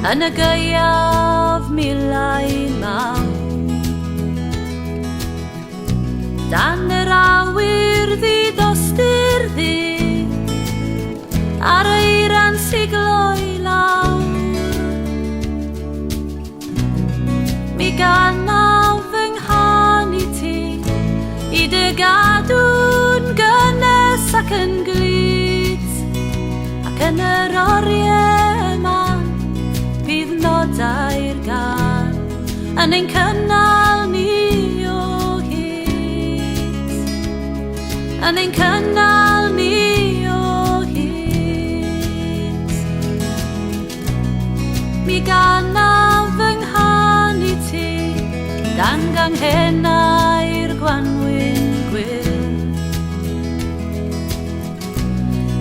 yn y gaeaf milau mawr. Dan yr awyr ddidostir ddi, ar eiran sigloi lawr. Mi ganaf fy nghani ti, i dy gadw'n gynnes ac yn glyd, ac yn yr oriau man, bydd nodau'r gan, yn ein cynnal ni o hyd, yn ein cynnal ni o hyd. Mi ganaf fy nghani ti, dan ganghennau'r gwanwyn gwyl,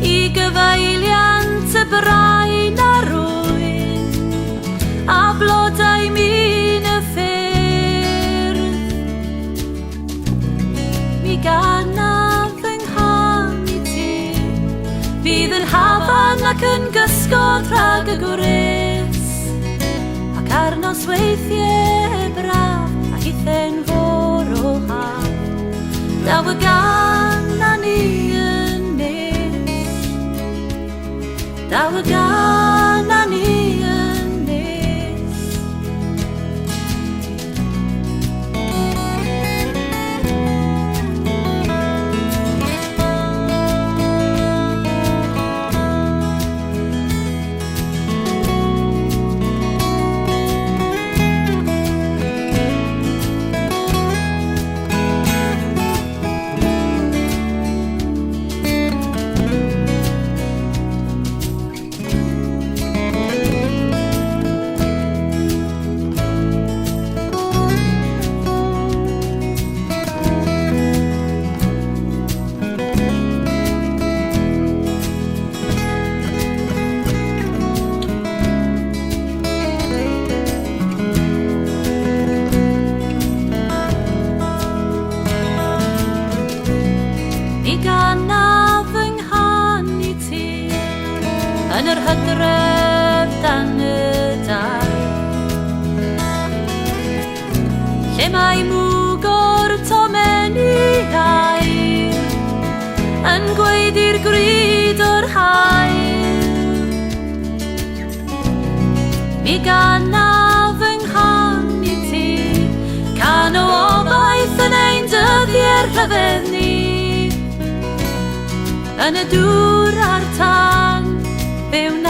i gyfeiliant y brain a rwyn, a blodau min y ffyrdd. Mi ganaf fy nghani ti, bydd yn hafan ac yn gysgod rhag y gwres, ac ar nosweithiau braf a hithen fôr o haf, daw y gan a ni yn nes, daw y gan a ni yn nes. Mi ganaf fy nghani ti, yn yr hydref dan y dar, lle mae mwg o'r tomenni air, yn gweud i'r gryd o'r haul. Mi ganaf fy nghani ti, can o obaith yn ein dyddiau'r rhyfedd ni, yn y dŵr a'r tan, fewn